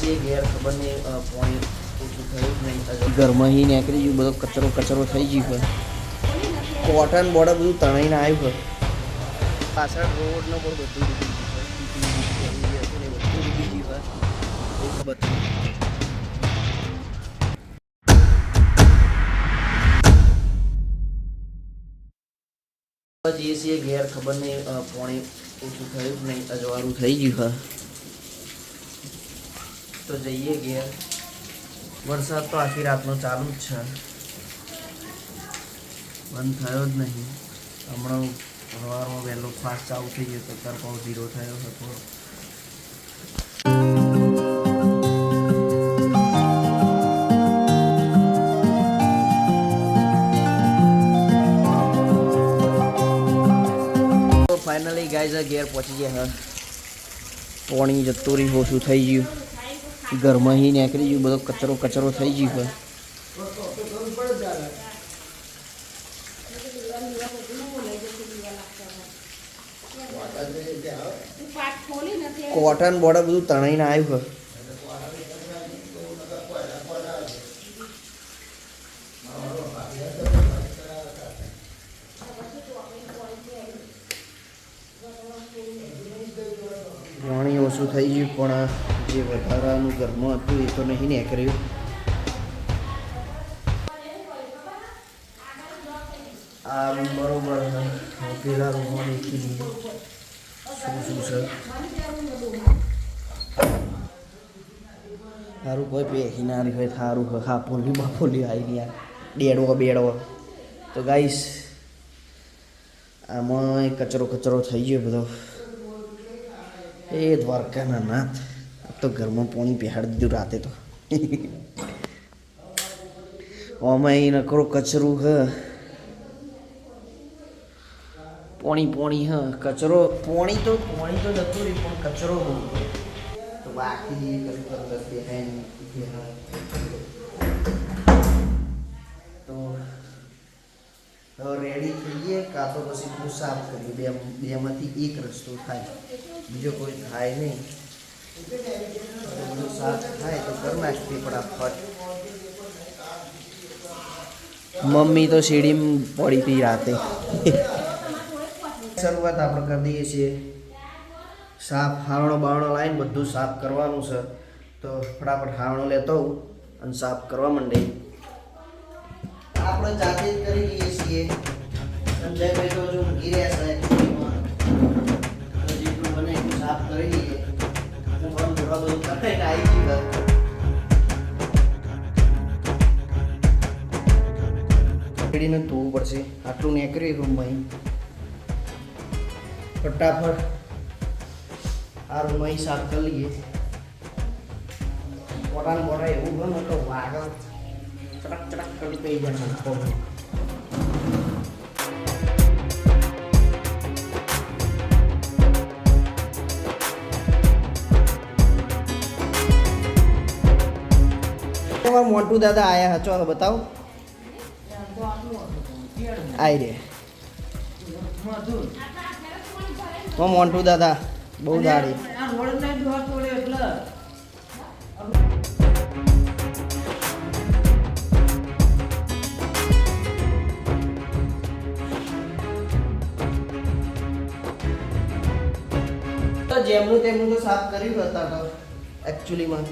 છીએ ઘેર ખબર નહીં પાણી ઓછું થયું જ નહીં. ઘરમાં ही નીકળી ગયું, બધો કચરો થઈ ગયું હોય. કોટન બોર્ડર બધું તણાઈને આવ્યું હોય. પાછળ રોડનો પણ બધું ડૂબી ગયું હોય. જઈએ છીએ ઘેર ખબર નહીં પાણી ઓછું થયું જ નહીં, અજવાળું થઈ ગયું હોય તો જઈએ ઘેર. વરસાદ તો આખી રાતનો ચાલુ જ છે, બંધ થયો જ નહીં. હમણાં સવારમાં વહેલો ફાસ્ટ ચાલુ થઈ ગયો તો તરફાવ 0 થયો હતો. ફાઇનલી ગાઈઝ ઘેર પહોંચી ગયા. પાણી જતું રહ્યું, ઓછું થઈ ગયું. ઘરમાં ही નીકળી ગયું, બધો કચરો થઈ ગયું હોય. કોટન બોર્ડર બધું તણાઈને આવ્યું હોય. પાણી ઓછું થઈ ગયું પણ જે વધારાનું ઘરમાં હતું એ તો નહીં નીકળ્યું. આ રૂમ બરોબર પેલા રૂમમાં દેખી લઈએ શું છે. સારું કોઈ પેખી ના હોય, સારું હાપોલી બાપોલી આવી યાર, બેડવો તો ગાઈસ આમાં કચરો થઈ ગયો બધો. એ દ્વારકાના નાથ, તો ઘરમાં પાણી પહેરાડી દીધું રાતે તો. આમાં નકરો કચરું હ, પોણી હ કચરો. પોણી તો જતું રહી પણ કચરો તો બાકી તો રેડી થઈએ કાં તો પછી બધું સાફ કરીએ. બેમાંથી એક રસ્તો થાય, બીજો કોઈ થાય નહીં. બધું સાફ થાય તો કરી નાખીએ ફટાફટ. મમ્મી તો સીડીમાં પડી હતી રાતે. શરૂઆત આપણે કરી દઈએ છીએ સાફ. હારણો બારણો લાવીને બધું સાફ કરવાનું છે તો ફટાફટ હારણો લેતો હોઉં અને સાફ કરવા માંડે. આપણે જાતે જ કરી લઈએ છીએ. સંજયભાઈ તો જો મૂકી રહ્યા છે જેટલું બને એટલું સાફ કરી લઈએ. હું પણ થોડા બધું કરીને આવી ગયું. પીડીને ધોવું પડશે. આટલું નીકળ્યું રૂમમાં ફટાફટ આ રૂમમાં સાફ કરી લઈએ. પોતાનું બોટા એવું ગમે તો વાગળ ચડક કરી પી જાય. મોટું દાદા આયા હતા, ચાલો બતાવો. આઈ રે મોન્ટુ દાદા બહુ દાડી. જેમનું તેમનું તો સાફ કર્યું હતા તો એકચ્યુઅલીમાં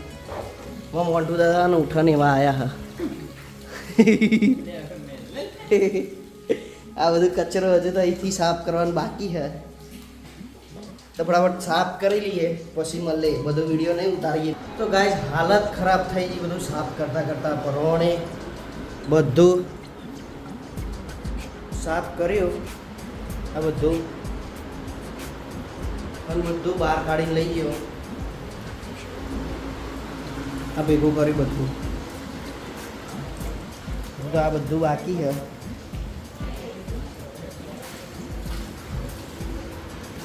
મોન્ટુ દાદા ઉઠાને એવા આયા હા. આ બધું કચરો હજુ તો અહીંથી સાફ કરવાનું બાકી છે તો ફટાફટ સાફ કરી લઈએ પછી મળીએ. બધો વિડીયો નહીં ઉતારીએ તો ગાઈસ હાલત ખરાબ થઈ ગઈ. બધું સાફ કરતાં પરોણે બધું સાફ કર્યું. આ બધું બહાર કાઢીને લઈ ગયો. આ ભેગું કર્યું બધું. તો આ બધું બાકી છે.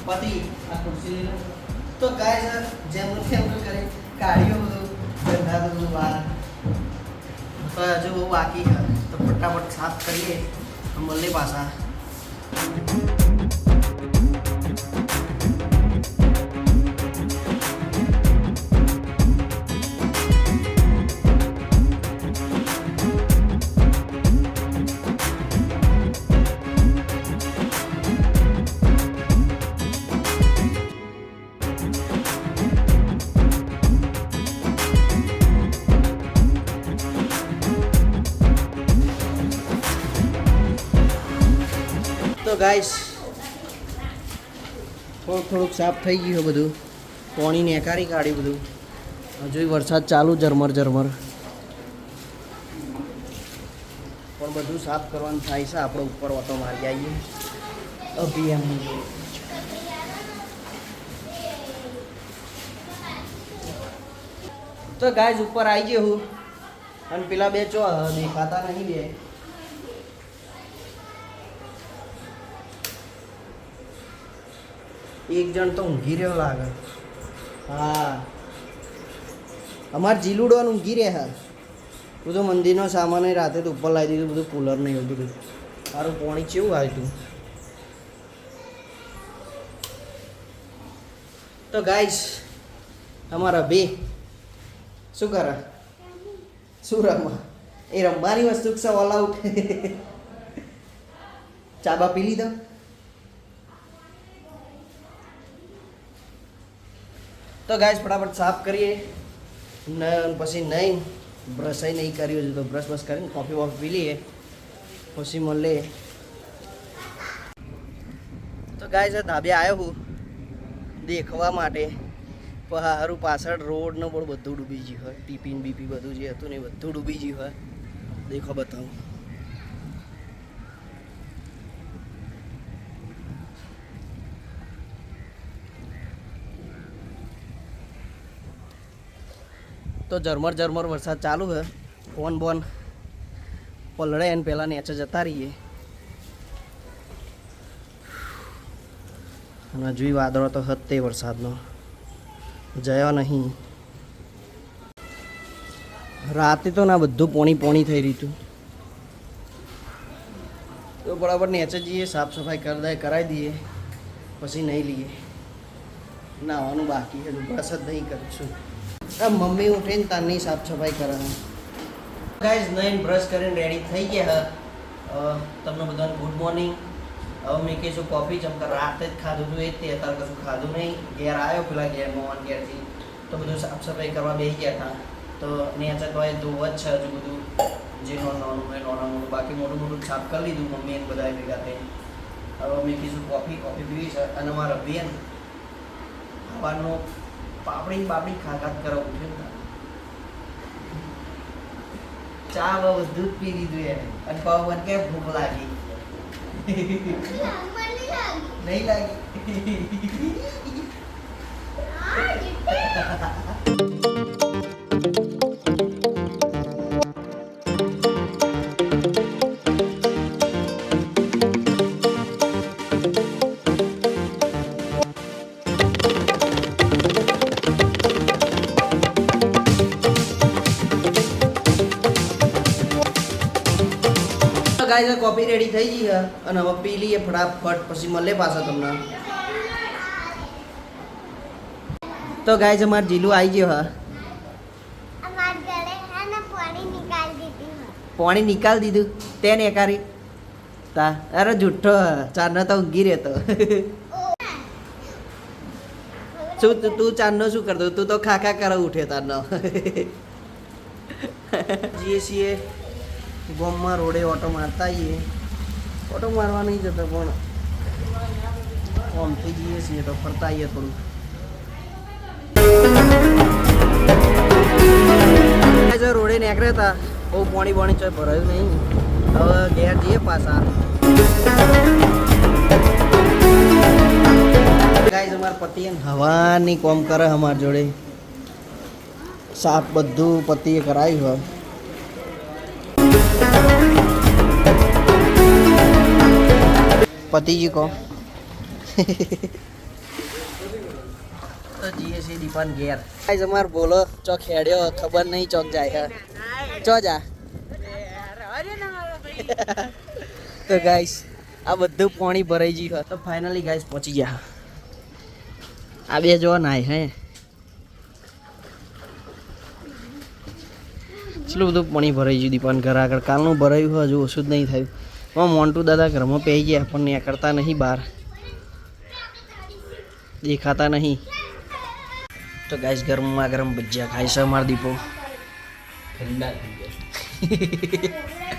પતિ આ ખુરશી તો ગાઈસ જેમ કરે કાઢ્યો બધું ગંદા બધું બહાર. તો હજુ બહુ બાકી છે તો ફટાફટ સાફ કરીએ મળીએ પાછા. ગાઈસ થોડુંક સાફ થઈ ગયું બધું, પાણી નેકારી કાઢ્યું બધું. હજુ વરસાદ ચાલુ ઝરમર ઝરમર, પણ બધું સાફ કરવાનું થાય છે. આપણે ઉપર ઓટો મારી આવીએ અભિયાન. તો ગાઈસ ઉપર આવી ગયો હું, અને પેલા બે ચો દેખાતા નહીં બે. એક જણ તો ઊંઘી રહ્યો લાગે. હા, અમાર જીલુડો ઊંઘી રહ્યા. બધું મંદિરનો સામાન રાતે તો ઉપર લાવી દીધું, બધું કુલર ને એવું બધું. સારું પાણી કેવું આવ્યું. તો ગાઈસ અમારા બે શું કરે, શું રમવા? એ રમવાની વસ્તુ છે ઓલ આઉટ. ચાબા પી લીધો. તો ગાઈસ ફટાફટ સાફ કરીએ ને પછી નહીં બ્રશ નહીં કર્યું છે તો બ્રશ બસ કરીને કોફી વોફી પી લઈએ પછી મળે. તો ગાઈસ ધાબે આવ્યો હું દેખવા માટે, પણ હારું પાછળ રોડ ને બધું ડૂબી ગયું હોય. ટીપીન બીપી બધું જે હતું ને બધું ડૂબી ગયું હોય. દેખો બતાવું. તો ઝરમર ઝરમર વરસાદ ચાલુ છે. ફોન બોન પલળે ને પહેલાં નીચે જતા રહીએ. અને હજુ વાદળો તો હતે વરસાદનો જયો નહીં. રાતે તો ના બધું પોણી થઈ રહ્યું હતું. તો બરાબર નીચે જઈએ, સાફ સફાઈ કરાવી દઈએ, પછી નહીં લઈએ. નાવાનું બાકી છે, બ્રશ જ નહીં કરીશું. મમ્મી ઉઠીને તારની સાફ સફાઈ કરે. ગાઈઝ નહીં બ્રશ કરીને રેડી થઈ ગયા. તમને બધાને ગુડ મોર્નિંગ. હવે મેં કહીશું કોફી ચમકા રાતે જ ખાધું હતું એ જ તે, અત્યારે કશું ખાધું નહીં. ઘેર આવ્યો પેલા ઘેર મોહન ઘેરથી, તો બધું સાફ સફાઈ કરવા બેસી ગયા હતા. તો નેચર તો ધોવ જ છે હજુ બધું, જે નાનું હોય નાનું, બાકી મોટું મોટું સાફ કરી લીધું મમ્મી એને બધા ભેગા થઈ. હવે મેં કહીશું કોફી પીવી છે. અને મારા બેન સવારનો પાપડી ખાખાત કરવા ઉઠ્યો. ચા બધું જ પી લીધું એને, અને પાવ મને કે ભૂખ લાગી નહીં લાગી. ગાઈસ કોફી રેડી થઈ ગઈ છે અને હવે પી લઈએ ફટાફટ, પછી મળે પાછા તમને. તો ગાઈસ અમાર જીલુ આવી ગયો હા. પાણી નિકાલ દીધું તેને એકારી તા. અરે જુઠ્ઠો, ચારનો તો ઊંઘી રહેતો. શું તું ચારનો શું કરતો? તું તો ખાખા કરવા ઉઠ્યો તારનો. જઈએ છીએ ગોમમાં રોડે ઓટો મારતા આવીએ. ઓટો મારવા નહીં જતો પણ આમથી જઈએ છીએ તો ફરતા આવીએ થોડું. રોડે નીકળ્યા હતા, બહુ પાણી ચોય ભરાયું નહીં. હવે ઘેર જઈએ પાછા. ગાઈસ અમારા પતિએ હવાની કોમ કરે અમારા જોડે. સાફ બધું પતિએ કરાવ્યું હોય. પતિજી કો તો જઈએ છીએ દીપાન ઘેર. ગાઈસ અમાર બોલો ચોક હેડ્યો ખબર નહીં ચોક જાય. ચો જા. તો ગાઈસ આ બધું પાણી ભરાઈ ગયું. તો ફાઇનલી ગાઈસ પહોંચી ગયા. આ બે જો નાય હે એટલું બધું પાણી ભરાઈ ગયું દીપાન ઘર આગળ. કાલનું ભરાયું હોય હજુ ઓછું જ નહીં થયું. મોન્ટુ દાદા ઘરમાં પહેરી ગયા પણ નીકળતા નહીં બહાર, દેખાતા નહીં. તો ગાઈસ ગરમમાં ગરમ ભજીયા ખાય છે અમારા દીપો. ઠંડા થઈ ગયા.